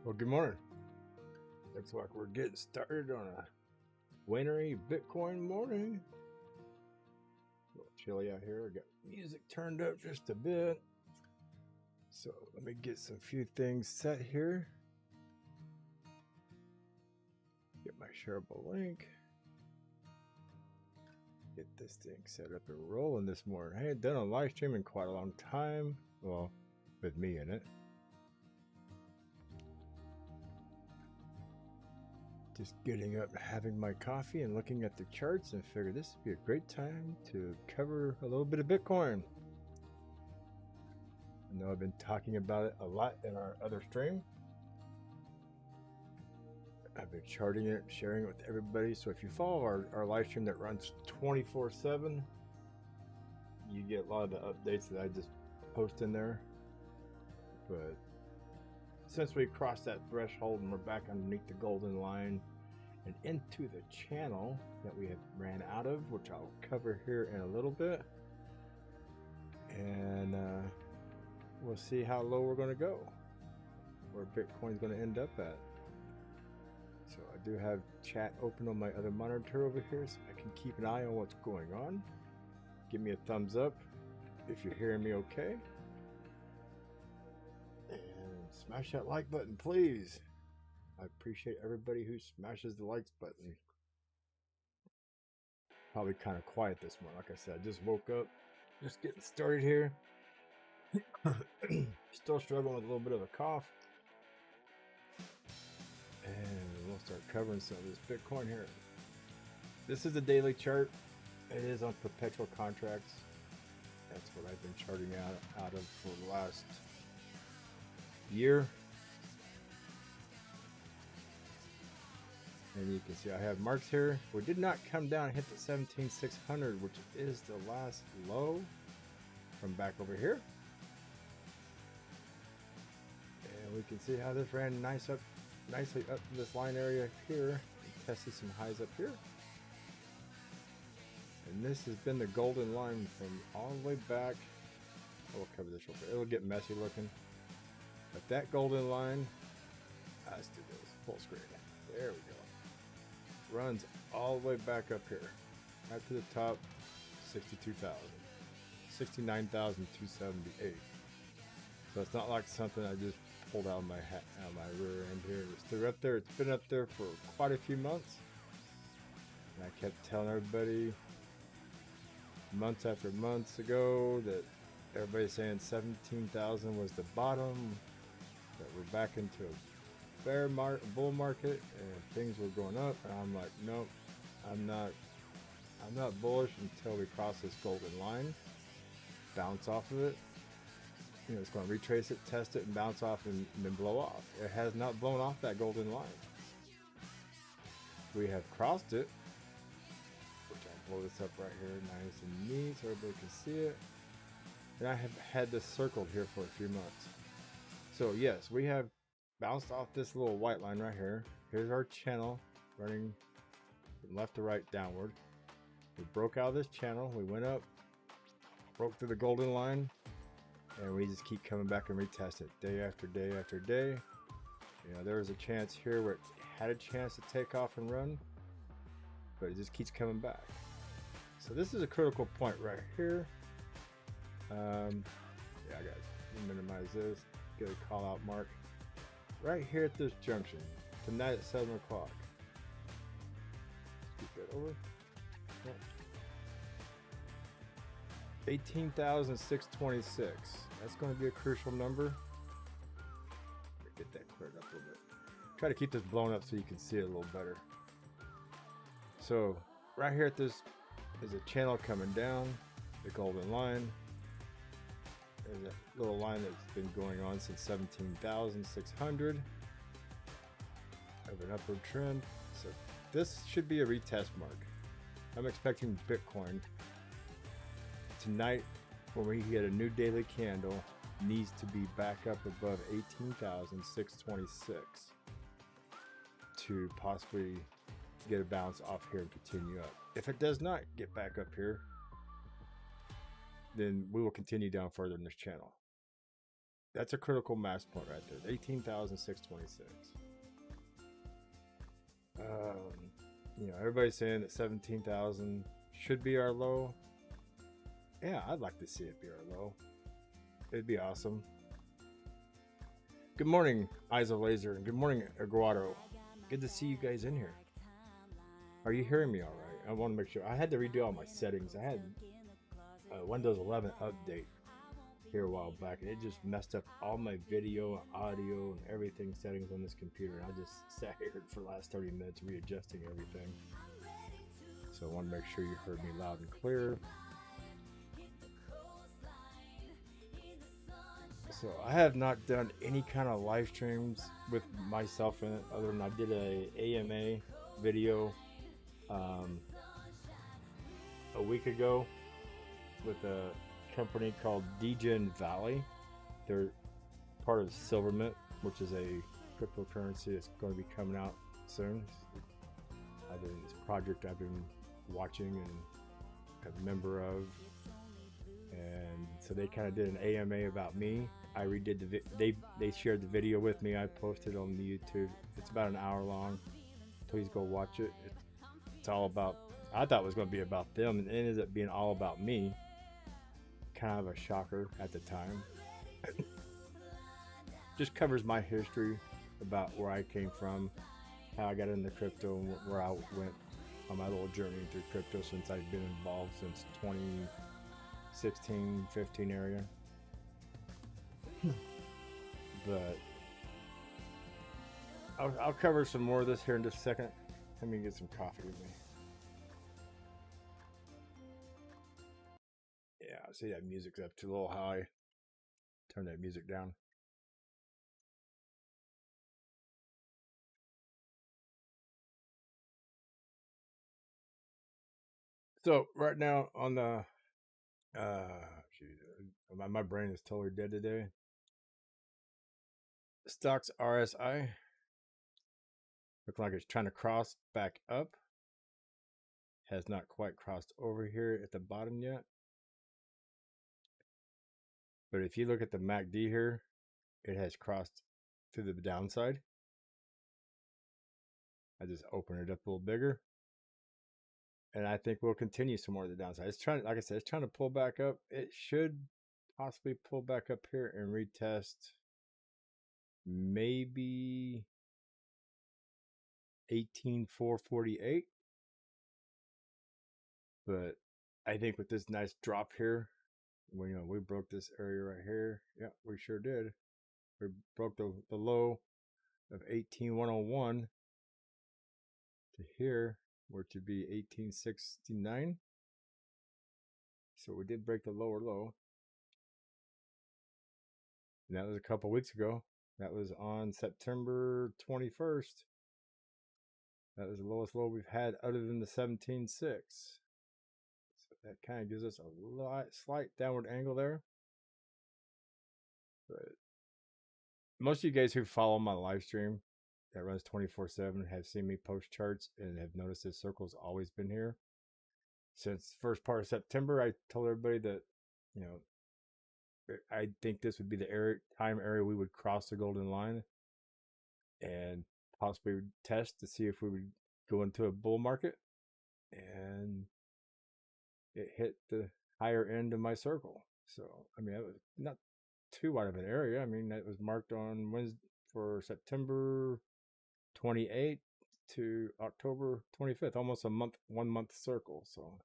Well, good morning. Looks like we're getting started on a wintry Bitcoin morning. A little chilly out here. I got music turned up just a bit. So let me get some few things set here. Get my shareable link. Get this thing set up and rolling this morning. I ain't done a live stream in quite a long time. Well, with me in it. Just getting up, having my coffee and looking at the charts, and figured this would be a great time to cover a little bit of Bitcoin. I know I've been talking about it a lot in our other stream. I've been charting it, sharing it with everybody. So if you follow our live stream that runs 24/7, you get a lot of the updates that I just post in there. But since we crossed that threshold and we're back underneath the golden line and into the channel that we had ran out of, which I'll cover here in a little bit, and we'll see how low we're going to go, where Bitcoin's going to end up at. So I do have chat open on my other monitor over here, so I can keep an eye on what's going on. Give me a thumbs up if you're hearing me okay. And smash that like button, please. I appreciate everybody who smashes the likes button. Probably kind of quiet this morning. Like I said, I just woke up, just getting started here. Still struggling with a little bit of a cough. And we'll start covering some of this Bitcoin here. This is a daily chart. It is on perpetual contracts. That's what I've been charting out of for the last year. And you can see I have marks here. We did not come down and hit the 17,600, which is the last low from back over here. And we can see how this ran nicely up to this line area here and tested some highs up here. And this has been the golden line from all the way back. We'll cover this real quick. It'll get messy looking. But that golden line, let's do this full screen. There we go. Runs all the way back up here, right to the top, 62,000, 69,278. So it's not like something I just pulled out of my hat, out of my rear end here. It's still up there. It's been up there for quite a few months, and I kept telling everybody months after months ago that everybody's saying 17,000 was the bottom, that we're back into a bull market and things were going up, and I'm like, nope, I'm not bullish until we cross this golden line, bounce off of it. You know, it's going to retrace it, test it, and bounce off and then blow off. It has not blown off that golden line. We have crossed it, which I'll blow this up right here nice and neat so everybody can see it. And I have had this circled here for a few months. So yes, we have bounced off this little white line right here. Here's our channel running from left to right downward. We broke out of this channel. We went up, broke through the golden line, and we just keep coming back and retest it day after day after day. You know, there was a chance here where it had a chance to take off and run, but it just keeps coming back. So this is a critical point right here. Yeah, I got to minimize this, get a call out mark. Right here at this junction, tonight at 7 o'clock. Keep that over. Yeah. 18,626. That's going to be a crucial number. Let me get that cleared up a little bit. Try to keep this blown up so you can see it a little better. So right here at this is a channel coming down, the golden line. There's a little line that's been going on since 17,600 of an upward trend. So this should be a retest mark. I'm expecting Bitcoin tonight, when we get a new daily candle, needs to be back up above 18,626 to possibly get a bounce off here and continue up. If it does not get back up here, then we will continue down further in this channel. That's a critical mass point right there. 18,626. Everybody's saying that 17,000 should be our low. Yeah, I'd like to see it be our low. It'd be awesome. Good morning, Eyes of Laser, and good morning, Aguado. Good to see you guys in here. Are you hearing me all right? I want to make sure. I had to redo all my settings. I had a Windows 11 update here a while back, and it just messed up all my video, audio, and everything settings on this computer. And I just sat here for the last 30 minutes readjusting everything. So I want to make sure you heard me loud and clear. So I have not done any kind of live streams with myself in it, other than I did a AMA video a week ago with a company called Degen Valley. They're part of Silvermint, which is a cryptocurrency that's going to be coming out soon. This project I've been watching and a member of, and so they kind of did an AMA about me. I redid they shared the video with me. I posted on the YouTube. It's about an hour long. Please go watch it. It's all about, I thought it was going to be about them, and it ended up being all about me. Kind of a shocker at the time. Just covers my history about where I came from, how I got into crypto, and where I went on my little journey through crypto since I've been involved since 2016, 15 area. But I'll cover some more of this here in just a second. Let me get some coffee with me. Yeah, I see that music's up too a little high. Turn that music down. So right now on the my brain is totally dead today. Stocks RSI looks like it's trying to cross back up. Has not quite crossed over here at the bottom yet. But if you look at the MACD here, it has crossed to the downside. I just open it up a little bigger. And I think we'll continue some more of the downside. It's trying, like I said, it's trying to pull back up. It should possibly pull back up here and retest maybe 18,448. But I think with this nice drop here, we broke this area right here. Yeah, we sure did. We broke the low of 18,101 to here, where to be 1869. So we did break the lower low. And that was a couple weeks ago. That was on September 21st. That was the lowest low we've had other than the 17.6. So that kind of gives us a slight downward angle there. But most of you guys who follow my live stream that runs 24/7 have seen me post charts and have noticed this circle's always been here. Since the first part of September, I told everybody that, I think this would be the time area we would cross the golden line and possibly test to see if we would go into a bull market. And it hit the higher end of my circle. So, I mean, it was not too wide of an area. I mean, that was marked on Wednesday for September 28th to October 25th, almost a month, 1 month circle. So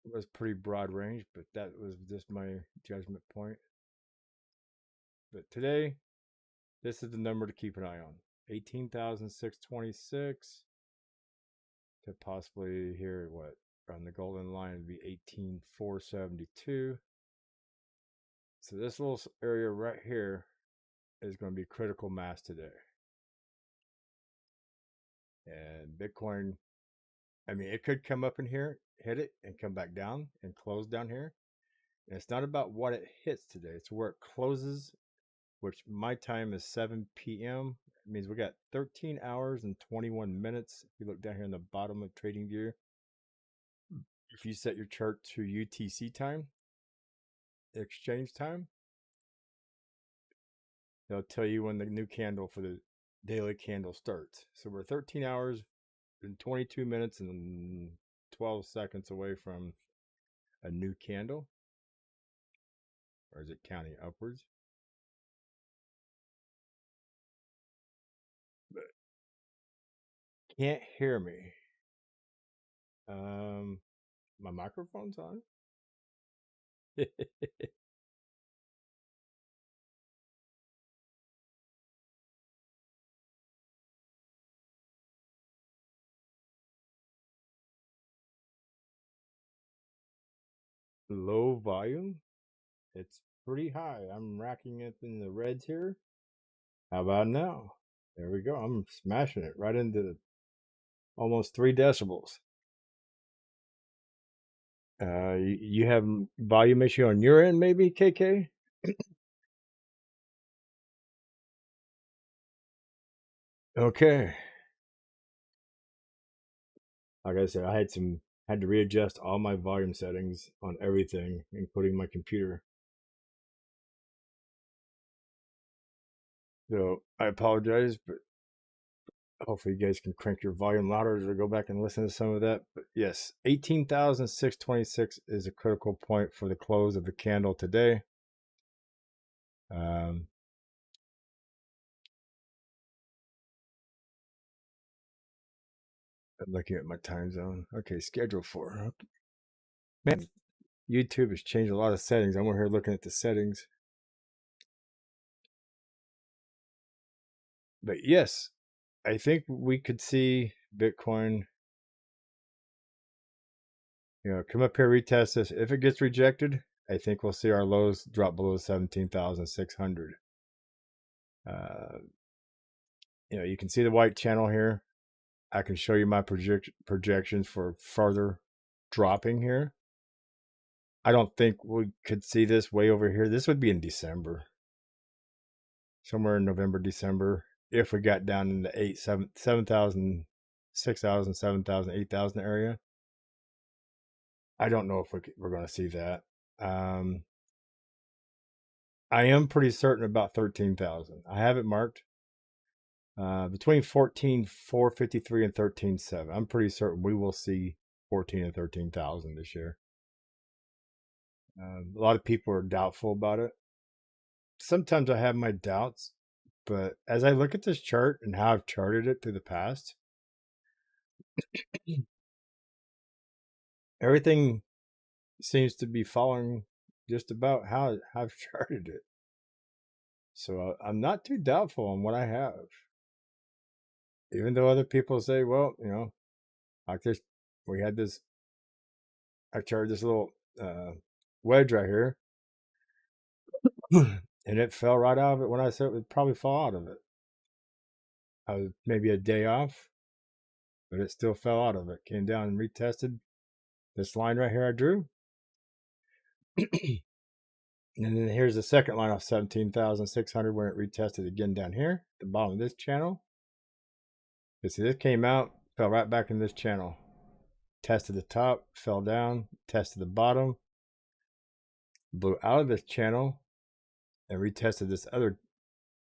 it was pretty broad range, but that was just my judgment point. But today, this is the number to keep an eye on. 18,626 to possibly here, on the golden line would be 18,472. So this little area right here is going to be critical mass today. And Bitcoin, I mean, it could come up in here, hit it, and come back down and close down here. And it's not about what it hits today. It's where it closes, which my time is 7 p.m. It means we got 13 hours and 21 minutes. If you look down here in the bottom of TradingView, if you set your chart to UTC time, exchange time, they'll tell you when the new candle for the daily candle starts. So we're 13 hours and 22 minutes and 12 seconds away from a new candle. Or is it counting upwards? But can't hear me. My microphone's on. Low volume. It's pretty high. I'm racking it in the reds here. How about now? There we go. I'm smashing it right into almost 3 decibels. You have volume issue on your end, maybe, KK? Okay. Like I said, I had to readjust all my volume settings on everything, including my computer. So I apologize, but hopefully you guys can crank your volume louder or go back and listen to some of that. But yes, 18,626 is a critical point for the close of the candle today. I'm looking at my time zone. Okay, schedule for. Man, YouTube has changed a lot of settings. I'm over here looking at the settings. But yes, I think we could see Bitcoin, come up here, retest this. If it gets rejected, I think we'll see our lows drop below 17,600. You can see the white channel here. I can show you my projections for further dropping here. I don't think we could see this way over here. This would be in December. Somewhere in November, December. If we got down in the 7,000, 6,000, 7,000, 8,000 area. I don't know if we're going to see that. I am pretty certain about 13,000. I have it marked. Between 14,453 and 13,700. I'm pretty certain we will see 14 and 13,000 this year. A lot of people are doubtful about it. Sometimes I have my doubts, but as I look at this chart and how I've charted it through the past, everything seems to be following just about how I've charted it. So I'm not too doubtful on what I have. Even though other people say, well, like this, we had this, I charted this little wedge right here, and it fell right out of it when I said it would probably fall out of it. I was maybe a day off, but it still fell out of it. Came down and retested this line right here I drew. And then here's the second line off 17,600 when it retested again down here at the bottom of this channel. You see, this came out, fell right back in this channel. Tested the top, fell down, tested the bottom, blew out of this channel, and retested this other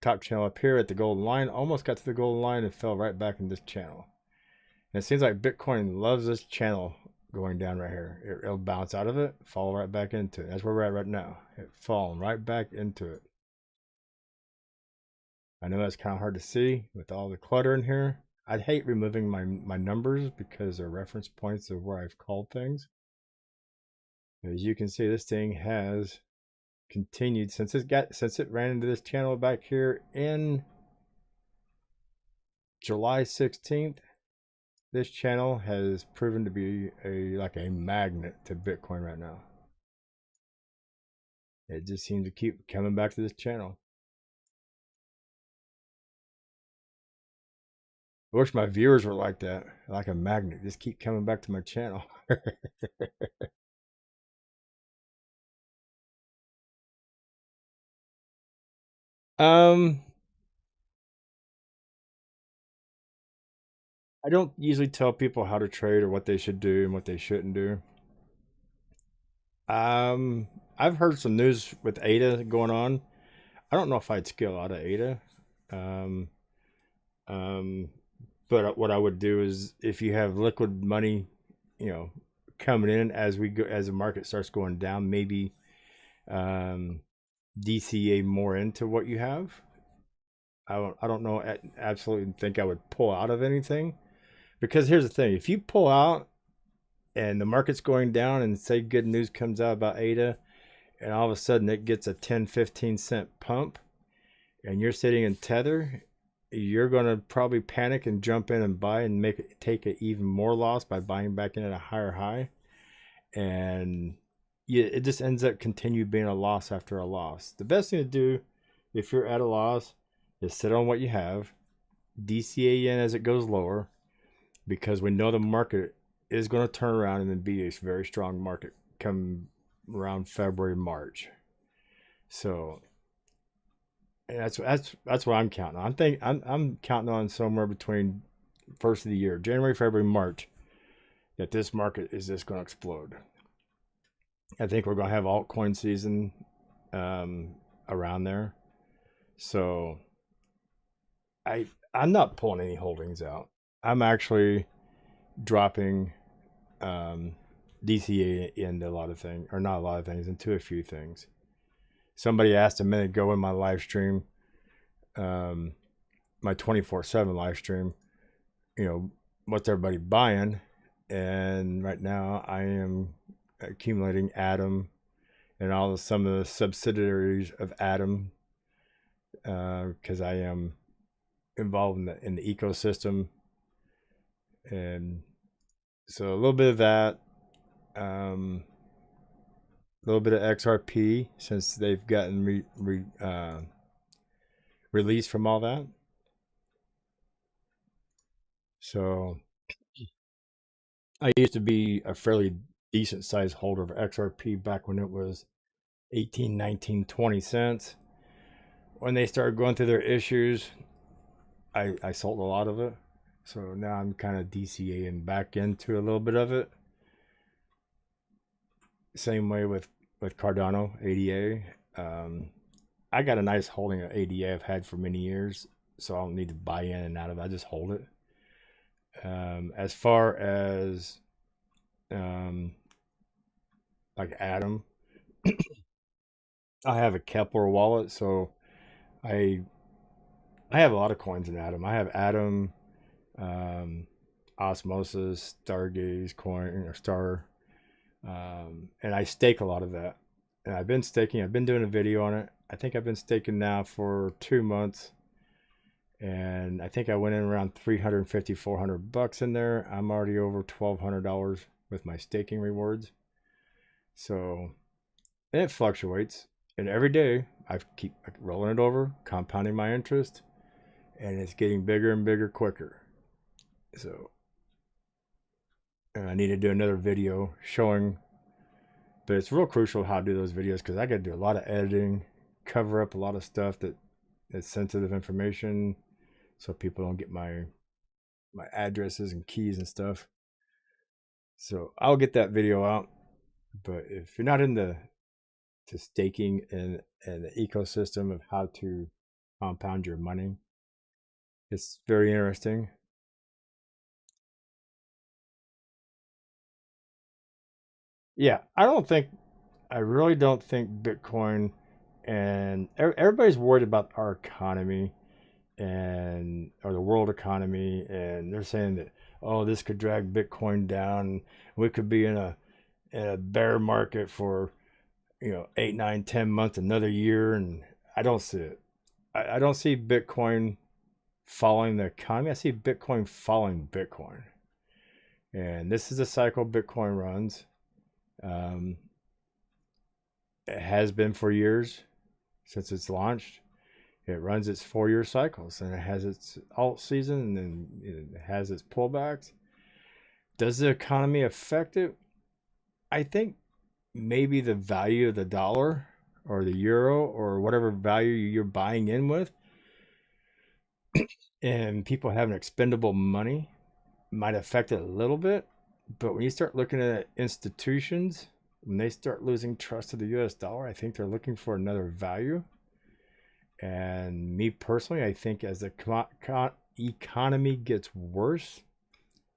top channel up here at the golden line. Almost got to the golden line and fell right back in this channel. And it seems like Bitcoin loves this channel going down right here. It'll bounce out of it, fall right back into it. That's where we're at right now. It's falling right back into it. I know that's kind of hard to see with all the clutter in here. I'd hate removing my numbers because they're reference points of where I've called things. As you can see, this thing has continued since it ran into this channel back here in July 16th. This channel has proven to be like a magnet to Bitcoin right now. It just seems to keep coming back to this channel. I wish my viewers were like that, like a magnet. Just keep coming back to my channel. I don't usually tell people how to trade or what they should do and what they shouldn't do. I've heard some news with ADA going on. I don't know if I'd scale out of ADA. Um, um, but what I would do is if you have liquid money, you know, coming in as we go, as the market starts going down, maybe um, DCA more into what you have. I don't know. I absolutely think I would pull out of anything because here's the thing: if you pull out and the market's going down, and say good news comes out about ADA, and all of a sudden it gets a 10-15 cent pump, and you're sitting in Tether, you're going to probably panic and jump in and buy and take an even more loss by buying back in at a higher high, and it just ends up continue being a loss after a loss. The best thing to do if you're at a loss is sit on what you have, DCA in as it goes lower, because we know the market is going to turn around and then be a very strong market come around February, March. So that's what I'm counting on. I'm counting on somewhere between first of the year, January, February, March, that this market is just going to explode. I think we're going to have altcoin season around there. So I'm not pulling any holdings out. I'm actually dropping DCA into a lot of things, or not a lot of things, into a few things. Somebody asked a minute ago in my live stream, my 24/7 live stream, what's everybody buying? And right now I am accumulating Atom and some of the subsidiaries of Atom, because I am involved in the ecosystem, and so a little bit of that, a little bit of XRP since they've gotten released from all that. So I used to be a fairly decent sized holder of XRP back when it was 18, 19, 20 cents. When they started going through their issues, I sold a lot of it. So now I'm kind of DCAing back into a little bit of it. Same way with Cardano, ADA. I got a nice holding of ADA I've had for many years, so I don't need to buy in and out of it. I just hold it. As far as like Atom, I have a Kepler wallet, so I have a lot of coins in Atom. I have Atom, Osmosis, Stargaze coin, or Star, and I stake a lot of that. And I've been staking. I've been doing a video on it. I think I've been staking now for 2 months, and I think I went in around 350, $400 in there. I'm already over $1,200 with my staking rewards. So, and it fluctuates. And every day I keep rolling it over, compounding my interest, and it's getting bigger and bigger quicker. So, and I need to do another video showing, but it's real crucial how to do those videos because I got to do a lot of editing, cover up a lot of stuff that's sensitive information, so people don't get my addresses and keys and stuff. So I'll get that video out. But if you're not into staking and the ecosystem of how to compound your money, it's very interesting. Yeah, I really don't think Bitcoin, and everybody's worried about our economy or the world economy, and they're saying that, oh, this could drag Bitcoin down. We could be in a bear market for 8, 9, 10 months, another year, and I don't see it. I don't see Bitcoin following the economy. I see Bitcoin following Bitcoin, and this is a cycle Bitcoin runs. It has been for years since it's launched. It runs its 4-year cycles, and it has its alt season, and then it has its pullbacks. Does the economy affect it? I think maybe the value of the dollar or the euro or whatever value you're buying in with, and people having expendable money might affect it a little bit. But when you start looking at institutions when they start losing trust of the US dollar, I think they're looking for another value. And me personally, I think as the economy gets worse,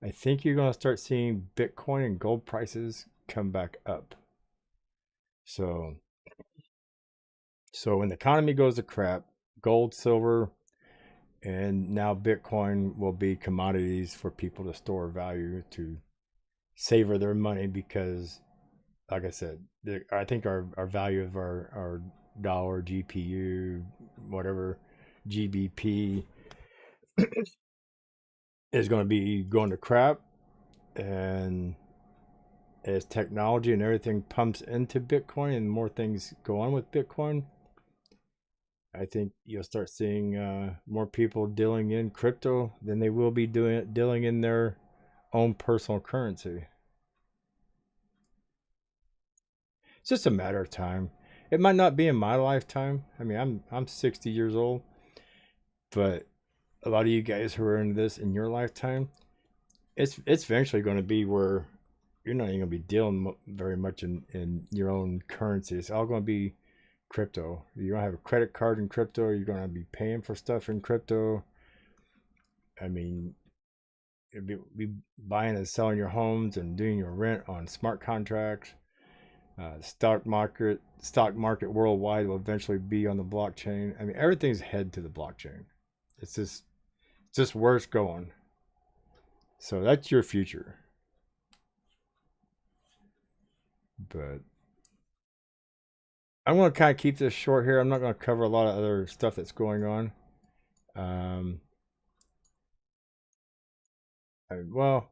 I think you're going to start seeing Bitcoin and gold prices come back up. So when the economy goes to crap, gold, silver, and now Bitcoin will be commodities for people to store value, to savor their money, because like I said, I think our value of our dollar, GPU, whatever, GBP is going to be going to crap. And as technology and everything pumps into Bitcoin and more things go on with Bitcoin, I think you'll start seeing more people dealing in crypto than they will be dealing in their own personal currency. It's just a matter of time. It might not be in my lifetime. I mean, I'm 60 years old, but a lot of you guys who are into this in your lifetime, it's eventually going to be where you're not even going to be dealing very much in your own currency. It's all going to be crypto. You're going to have a credit card in crypto. You're going to be paying for stuff in crypto. I mean, you'll be buying and selling your homes and doing your rent on smart contracts. Stock market worldwide will eventually be on the blockchain. I mean, everything's head to the blockchain. It's just where it's going. So that's your future. But I'm going to kind of keep this short here. I'm not going to cover a lot of other stuff that's going on. Well,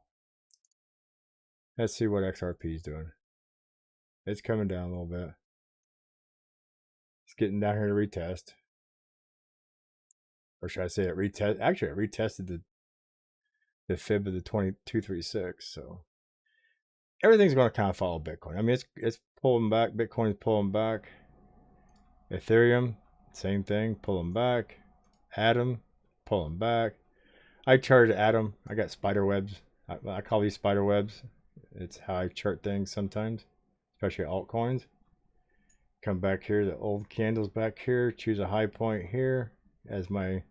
let's see what XRP is doing. It's coming down a little bit. It's getting down here to retest. Or should I say it retest? Actually, it retested the fib of the 2236. So everything's going to kind of follow Bitcoin. I mean, it's pulling back. Bitcoin's pulling back. Ethereum, same thing, pulling back. Atom, pulling back. I charted Atom. I got spider webs. I call these spider webs. It's how I chart things sometimes, especially altcoins. Come back here, the old candles back here. Choose a high point here as my,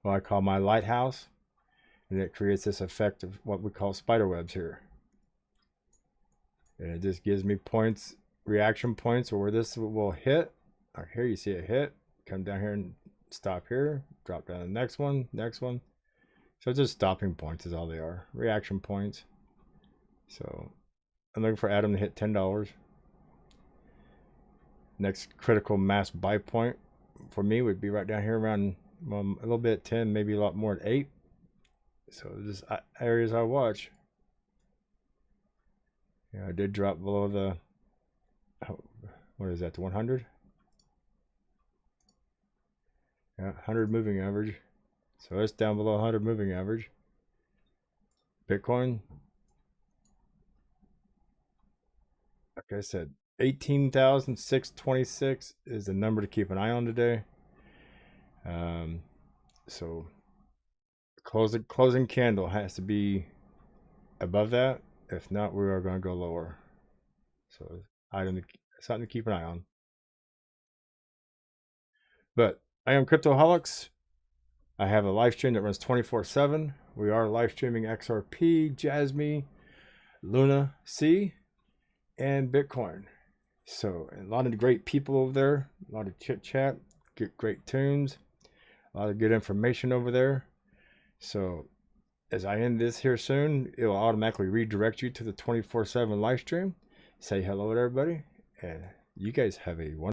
what I call my lighthouse. And it creates this effect of what we call spider webs here. And it just gives me points, reaction points, where this will hit. Here you see it hit. Come down here and stop here. Drop down to the next one, next one. So it's just stopping points is all they are. Reaction points. So I'm looking for Atom to hit $10. Next critical mass buy point for me would be right down here around, well, a little bit at 10, maybe a lot more at 8. So just areas I watch. Yeah, I did drop below the, what is that, the 100? Yeah, 100 moving average. So it's down below 100 moving average. Bitcoin, like I said, 18,626 is the number to keep an eye on today. So closing candle has to be above that. If not, we are going to go lower. So something to keep an eye on. But I am Cryptoholics. I have a live stream that runs 24/7. We are live streaming XRP, Jasmy, Luna C, and Bitcoin. So a lot of great people over there, a lot of chit chat, get great tunes, a lot of good information over there. So as I end this here soon, it will automatically redirect you to the 24/7 live stream. Say hello to everybody, and you guys have a wonderful